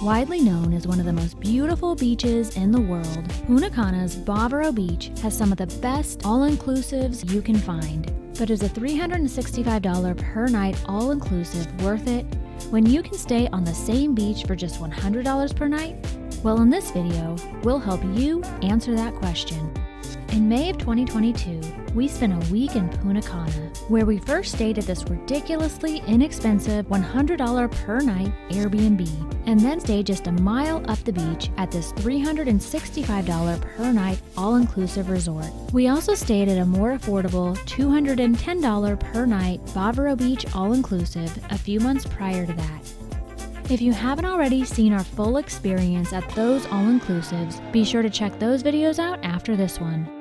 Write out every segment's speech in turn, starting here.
Widely known as one of the most beautiful beaches in the world, Punta Cana's Bavaro Beach has some of the best all-inclusives you can find. But is a $365 per night all-inclusive worth it when you can stay on the same beach for just $100 per night? Well, in this video, we'll help you answer that question. In May of 2022, we spent a week in Punta Cana, where we first stayed at this ridiculously inexpensive $100 per night Airbnb, and then stayed just a mile up the beach at this $365 per night all-inclusive resort. We also stayed at a more affordable $210 per night Bavaro Beach all-inclusive a few months prior to that. If you haven't already seen our full experience at those all-inclusives, be sure to check those videos out after this one.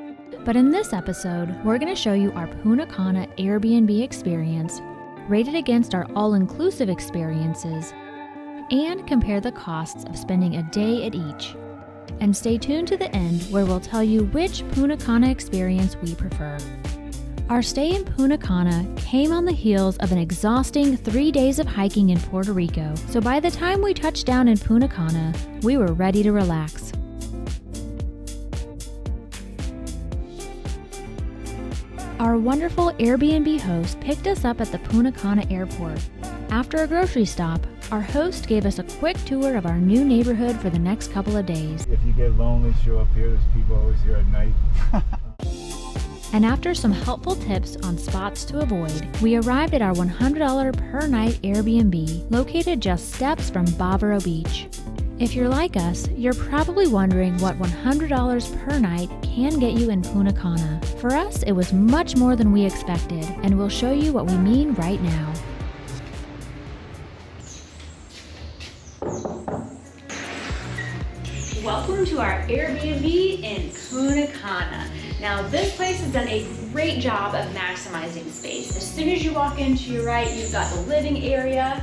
But in this episode, we're going to show you our Punta Cana AirBNB experience, rate it against our all-inclusive experiences, and compare the costs of spending a day at each. And stay tuned to the end where we'll tell you which Punta Cana experience we prefer. Our stay in Punta Cana came on the heels of an exhausting 3 days of hiking in Puerto Rico, so by the time we touched down in Punta Cana, we were ready to relax. Our wonderful Airbnb host picked us up at the Punta Cana airport. After a grocery stop, our host gave us a quick tour of our new neighborhood for the next couple of days. If you get lonely, show up here. There's people always here at night. And after some helpful tips on spots to avoid, we arrived at our $100 per night Airbnb, located just steps from Bavaro Beach. If you're like us, you're probably wondering what $100 per night can get you in Punta Cana. For us, it was much more than we expected, and we'll show you what we mean right now. Welcome to our Airbnb in Punta Cana. Now, this place has done a great job of maximizing space. As soon as you walk in to your right, you've got the living area,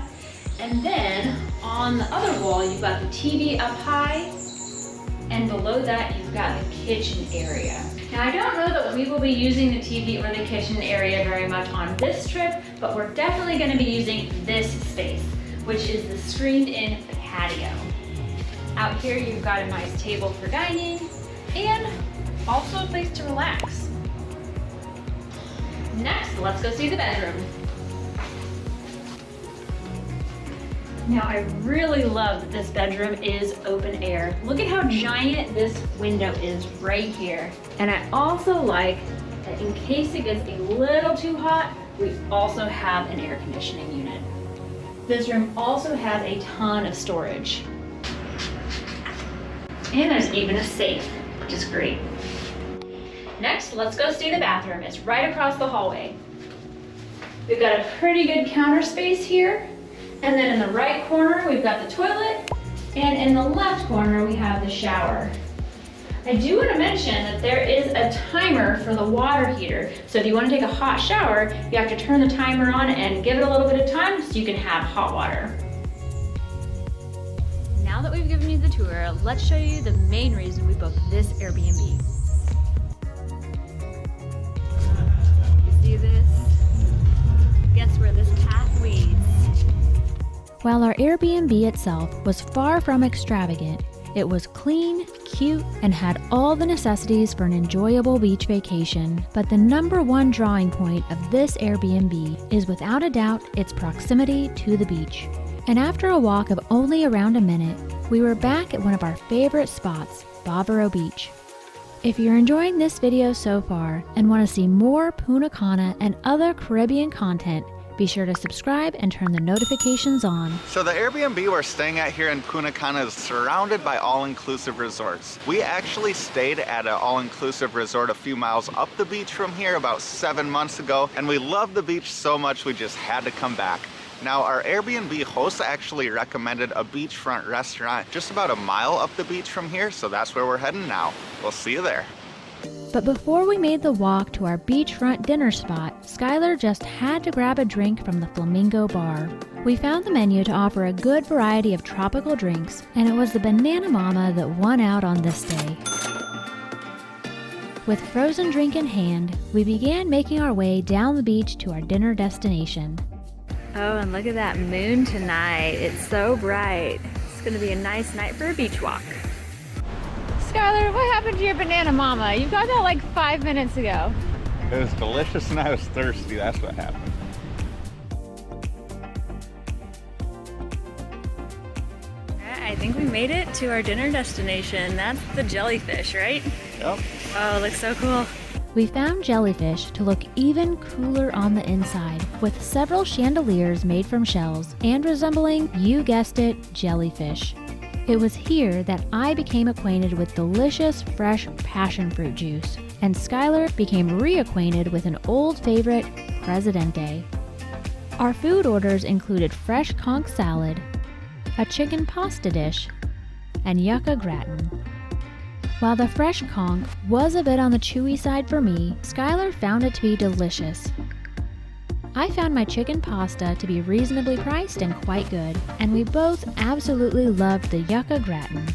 and then on the other wall, you've got the TV up high, and below that, you've got the kitchen area. Now, I don't know that we will be using the TV or the kitchen area very much on this trip, but we're definitely going to be using this space, which is the screened-in patio. Out here, you've got a nice table for dining, and also a place to relax. Next, let's go see the bedroom. Now, I really love that this bedroom is open air. Look at how giant this window is right here. And I also like that in case it gets a little too hot, we also have an air conditioning unit. This room also has a ton of storage. And there's even a safe, which is great. Next, let's go see the bathroom. It's right across the hallway. We've got a pretty good counter space here. And then in the right corner, we've got the toilet. And in the left corner, we have the shower. I do want to mention that there is a timer for the water heater. So if you want to take a hot shower, you have to turn the timer on and give it a little bit of time so you can have hot water. Now that we've given you the tour, let's show you the main reason we booked this Airbnb. You see this? Guess where this path leads? While our Airbnb itself was far from extravagant, it was clean, cute, and had all the necessities for an enjoyable beach vacation. But the number one drawing point of this Airbnb is without a doubt its proximity to the beach. And after a walk of only around a minute, we were back at one of our favorite spots, Bavaro Beach. If you're enjoying this video so far and want to see more Punta Cana and other Caribbean content, be sure to subscribe and turn the notifications on. So the Airbnb we're staying at here in Punta Cana is surrounded by all-inclusive resorts. We actually stayed at an all-inclusive resort a few miles up the beach from here about 7 months ago, and we loved the beach so much we just had to come back. Now, our Airbnb host actually recommended a beachfront restaurant just about a mile up the beach from here, so that's where we're heading now. We'll see you there. But before we made the walk to our beachfront dinner spot, Skylar just had to grab a drink from the Flamingo bar. We found the menu to offer a good variety of tropical drinks, and it was the Banana Mama that won out on this day. With frozen drink in hand, we began making our way down the beach to our dinner destination. Oh, and look at that moon tonight. It's so bright. gonna be a nice night for a beach walk. Skylar, what happened to your banana mama? You got that like 5 minutes ago. It was delicious and I was thirsty, that's what happened. I think we made it to our dinner destination. That's the jellyfish, right? Yep. Oh, it looks so cool. We found jellyfish to look even cooler on the inside, with several chandeliers made from shells and resembling, you guessed it, jellyfish. It was here that I became acquainted with delicious, fresh passion fruit juice, and Skylar became reacquainted with an old favorite, Presidente. Our food orders included fresh conch salad, a chicken pasta dish, and yucca gratin. While the fresh conch was a bit on the chewy side for me, Skylar found it to be delicious. I found my chicken pasta to be reasonably priced and quite good, and we both absolutely loved the yucca gratin.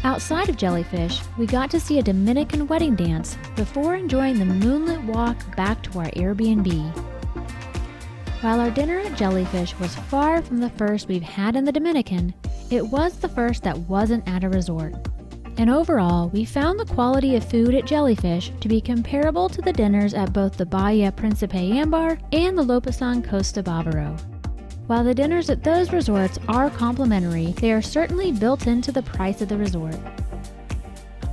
Outside of jellyfish, we got to see a Dominican wedding dance before enjoying the moonlit walk back to our Airbnb. While our dinner at Jellyfish was far from the first we've had in the Dominican, it was the first that wasn't at a resort. And overall, we found the quality of food at Jellyfish to be comparable to the dinners at both the Bahia Principe Ambar and the Lopesan Costa Bavaro. While the dinners at those resorts are complimentary, they are certainly built into the price of the resort.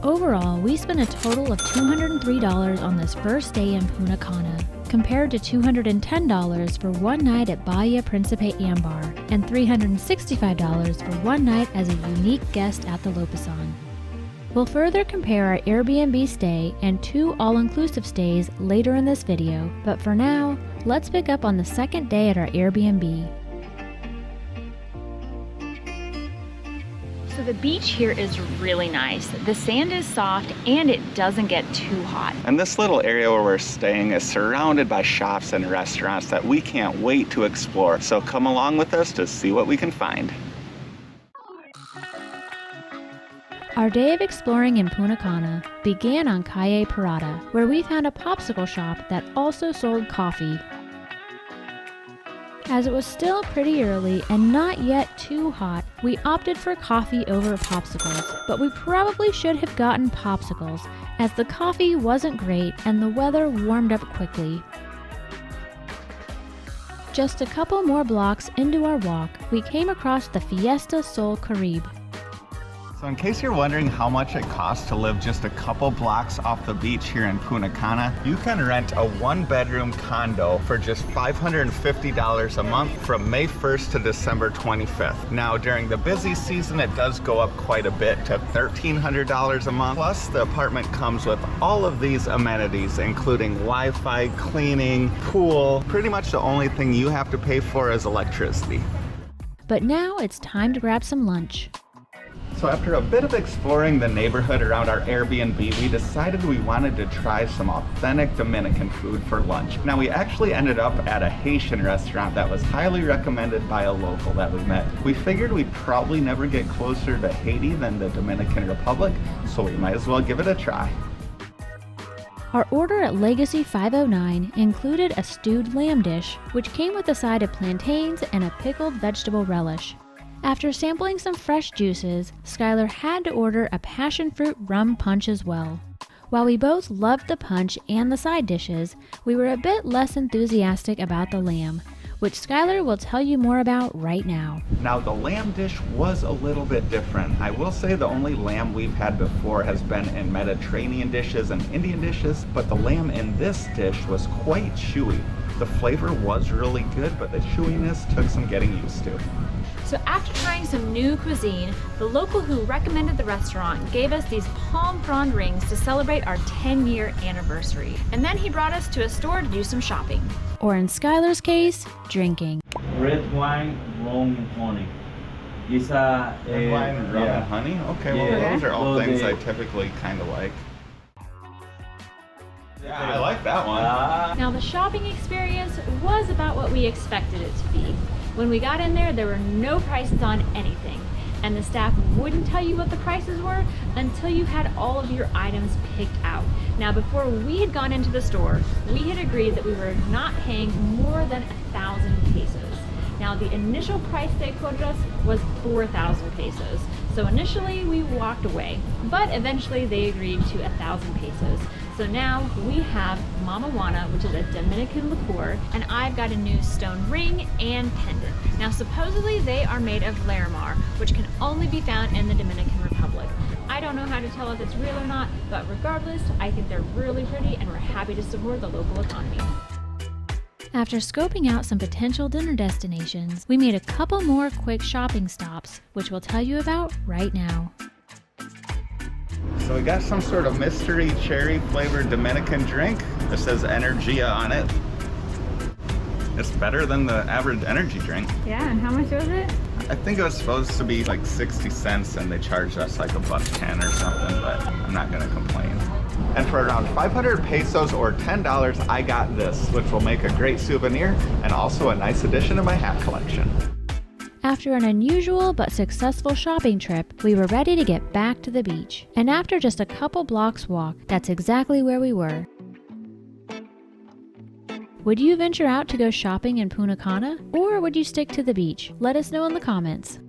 Overall, we spent a total of $203 on this first day in Punta Cana, compared to $210 for one night at Bahia Principe Ambar and $365 for one night as a unique guest at the Lopesan. We'll further compare our Airbnb stay and 2 all-inclusive stays later in this video, but for now, let's pick up on the second day at our Airbnb. So the beach here is really nice. The sand is soft and it doesn't get too hot. And this little area where we're staying is surrounded by shops and restaurants that we can't wait to explore. So come along with us to see what we can find. Our day of exploring in Punta Cana began on Calle Parada, where we found a popsicle shop that also sold coffee. As it was still pretty early and not yet too hot, we opted for coffee over popsicles, but we probably should have gotten popsicles, as the coffee wasn't great and the weather warmed up quickly. Just a couple more blocks into our walk, we came across the Fiesta Sol Caribe. So in case you're wondering how much it costs to live just a couple blocks off the beach here in Punta Cana, you can rent a 1-bedroom condo for just $550 a month from May 1st to December 25th. Now during the busy season, it does go up quite a bit to $1,300 a month. Plus the apartment comes with all of these amenities, including Wi-Fi, cleaning, pool. Pretty much the only thing you have to pay for is electricity. But now it's time to grab some lunch. So after a bit of exploring the neighborhood around our Airbnb, we decided we wanted to try some authentic Dominican food for lunch. Now we actually ended up at a Haitian restaurant that was highly recommended by a local that we met. We figured we'd probably never get closer to Haiti than the Dominican Republic, so we might as well give it a try. Our order at Legacy 509 included a stewed lamb dish, which came with a side of plantains and a pickled vegetable relish. After sampling some fresh juices, Skylar had to order a passion fruit rum punch as well. While we both loved the punch and the side dishes, we were a bit less enthusiastic about the lamb, which Skylar will tell you more about right now. Now the lamb dish was a little bit different. I will say the only lamb we've had before has been in Mediterranean dishes and Indian dishes, but the lamb in this dish was quite chewy. The flavor was really good, but the chewiness took some getting used to. So after trying some new cuisine, the local who recommended the restaurant gave us these palm frond rings to celebrate our 10-year anniversary. And then he brought us to a store to do some shopping. Or in Skylar's case, drinking. Red wine, rum, and honey. It's a Red wine, rum, and honey? Okay, well Yeah. those are all So things the- I typically kind of like. Yeah, I like that one. Now the shopping experience was about what we expected it to be. When we got in there were no prices on anything, and the staff wouldn't tell you what the prices were until you had all of your items picked out. Now before we had gone into the store, we had agreed that we were not paying more than 1,000 pesos. Now the initial price they quoted us was 4,000 pesos. So initially we walked away, but eventually they agreed to 1,000 pesos. So now we have Mama Juana, which is a Dominican liqueur, and I've got a new stone ring and pendant. Now supposedly they are made of Larimar, which can only be found in the Dominican Republic. I don't know how to tell if it's real or not, but regardless, I think they're really pretty and we're happy to support the local economy. After scoping out some potential dinner destinations, we made a couple more quick shopping stops, which we'll tell you about right now. So we got some sort of mystery cherry flavored Dominican drink. It says Energia on it. It's better than the average energy drink. Yeah, and how much was it? I think it was supposed to be like 60 cents and they charged us like $1.10 or something, but I'm not gonna complain. And for around 500 pesos or $10, I got this, which will make a great souvenir and also a nice addition to my hat collection. After an unusual but successful shopping trip, we were ready to get back to the beach. And after just a couple blocks walk, that's exactly where we were. Would you venture out to go shopping in Punta Cana, or would you stick to the beach? Let us know in the comments.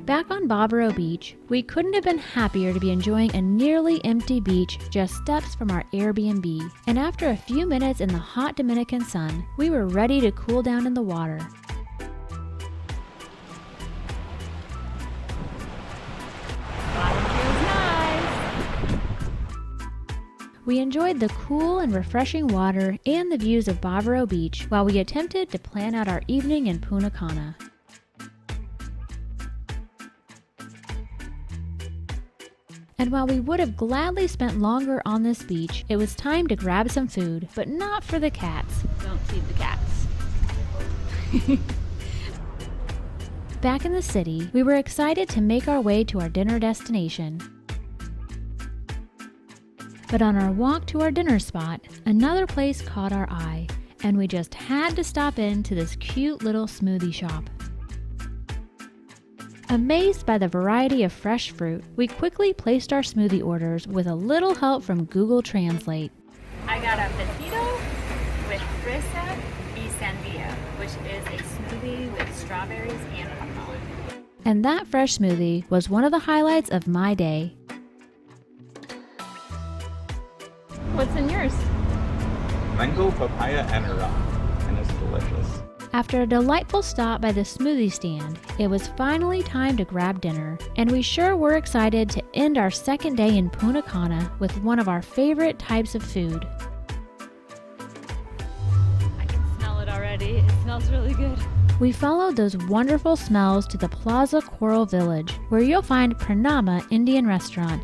Back on Bavaro Beach, we couldn't have been happier to be enjoying a nearly empty beach just steps from our Airbnb. And after a few minutes in the hot Dominican sun, we were ready to cool down in the water. We enjoyed the cool and refreshing water and the views of Bavaro Beach while we attempted to plan out our evening in Punta Cana. And while we would have gladly spent longer on this beach, it was time to grab some food, but not for the cats. Don't feed the cats. Back in the city, we were excited to make our way to our dinner destination. But on our walk to our dinner spot, another place caught our eye, and we just had to stop into this cute little smoothie shop. Amazed by the variety of fresh fruit, we quickly placed our smoothie orders with a little help from Google Translate. I got a petito with fresa y sandía, which is a smoothie with strawberries and watermelon. And that fresh smoothie was one of the highlights of my day. What's in yours? Mango, papaya, and rum, and it's delicious. After a delightful stop by the smoothie stand, it was finally time to grab dinner, and we sure were excited to end our second day in Punta Cana with one of our favorite types of food. I can smell it already. It smells really good. We followed those wonderful smells to the Plaza Coral Village, where you'll find Pranama Indian Restaurant.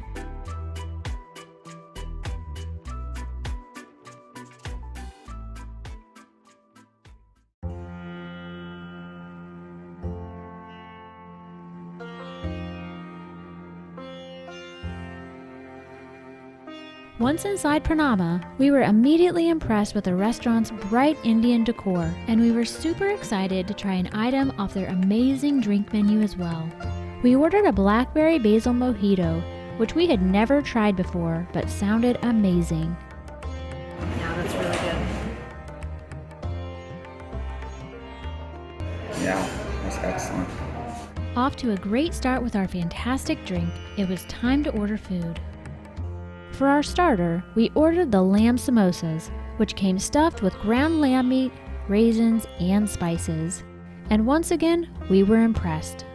Once inside Pranama, we were immediately impressed with the restaurant's bright Indian decor, and we were super excited to try an item off their amazing drink menu as well. We ordered a blackberry basil mojito, which we had never tried before, but sounded amazing. Yeah, that's really good. Yeah, that's excellent. Off to a great start with our fantastic drink, it was time to order food. For our starter, we ordered the lamb samosas, which came stuffed with ground lamb meat, raisins, and spices. And once again, we were impressed.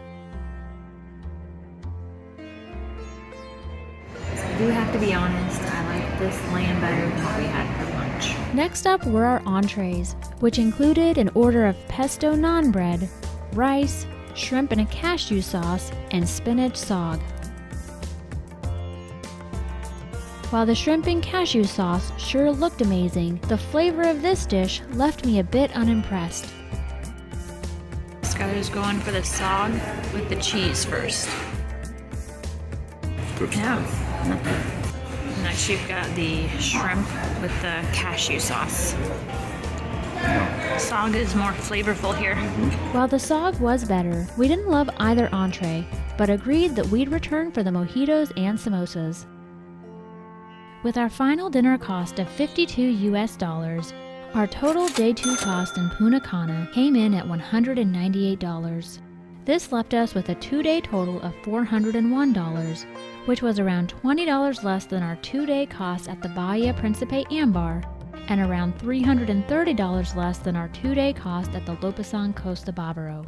I do have to be honest, I like this lamb better than what we had for lunch. Next up were our entrees, which included an order of pesto naan bread, rice, shrimp in a cashew sauce, and spinach sog. While the shrimp and cashew sauce sure looked amazing, the flavor of this dish left me a bit unimpressed. Skylar's going for the sog with the cheese first. Good. Yeah. Next you've got the shrimp with the cashew sauce. Sog is more flavorful here. While the sog was better, we didn't love either entree, but agreed that we'd return for the mojitos and samosas. With our final dinner cost of $52 US, Our total day 2 cost in Punta Cana came in at $198. This left us with a 2-day total of $401, which was around $20 less than our 2-day cost at the Bahia Principe Ambar and around $330 less than our 2-day cost at the Lopesan Costa Bavaro.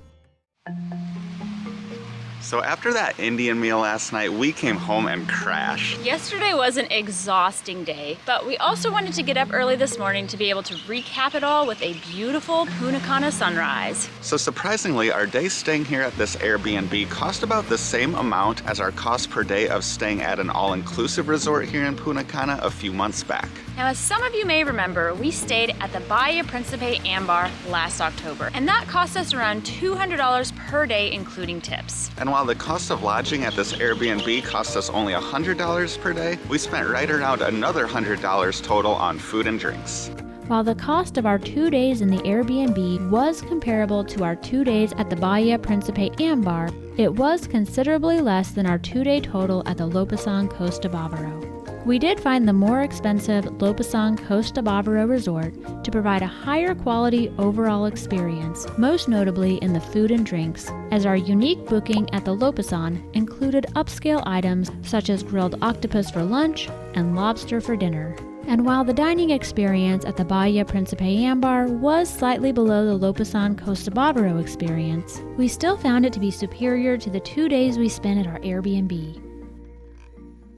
So after that Indian meal last night, we came home and crashed. Yesterday was an exhausting day, but we also wanted to get up early this morning to be able to recap it all with a beautiful Punta Cana sunrise. So surprisingly, our day staying here at this Airbnb cost about the same amount as our cost per day of staying at an all-inclusive resort here in Punta Cana a few months back. Now, as some of you may remember, we stayed at the Bahia Principe Ambar last October, and that cost us around $200 per day, including tips. And while the cost of lodging at this Airbnb cost us only $100 per day, we spent right around another $100 total on food and drinks. While the cost of our 2 days in the Airbnb was comparable to our 2 days at the Bahia Principe Ambar, it was considerably less than our 2-day total at the Lopesan Costa Bavaro. We did find the more expensive Lopesan Costa Bavaro resort to provide a higher quality overall experience, most notably in the food and drinks, as our unique booking at the Lopesan included upscale items such as grilled octopus for lunch and lobster for dinner. And while the dining experience at the Bahia Principe Ambar was slightly below the Lopesan Costa Bavaro experience, we still found it to be superior to the 2 days we spent at our Airbnb.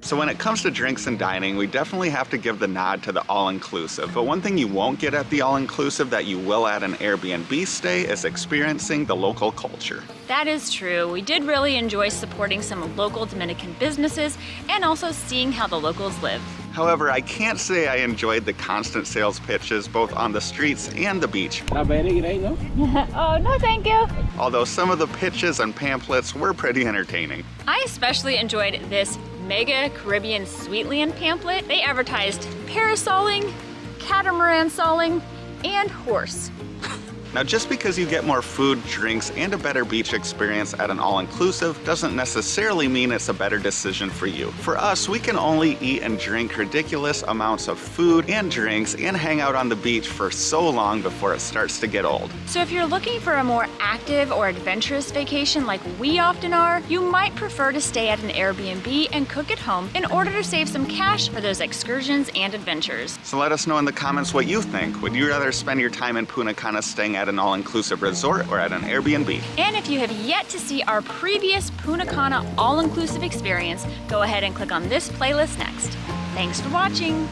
So when it comes to drinks and dining, we definitely have to give the nod to the all-inclusive. But one thing you won't get at the all-inclusive that you will at an Airbnb stay is experiencing the local culture. That is true. We did really enjoy supporting some local Dominican businesses and also seeing how the locals live. However, I can't say I enjoyed the constant sales pitches both on the streets and the beach. Not bad, no? Oh, no thank you. Although some of the pitches and pamphlets were pretty entertaining. I especially enjoyed this Mega Caribbean Sweetland pamphlet. They advertised parasoling, catamaran soling, and horse. Now, just because you get more food, drinks, and a better beach experience at an all-inclusive doesn't necessarily mean it's a better decision for you. For us, we can only eat and drink ridiculous amounts of food and drinks and hang out on the beach for so long before it starts to get old. So if you're looking for a more active or adventurous vacation like we often are, you might prefer to stay at an Airbnb and cook at home in order to save some cash for those excursions and adventures. So let us know in the comments what you think. Would you rather spend your time in Punta Cana staying at an all-inclusive resort or at an Airbnb? And if you have yet to see our previous Punta Cana all-inclusive experience, go ahead and click on this playlist next. Thanks for watching.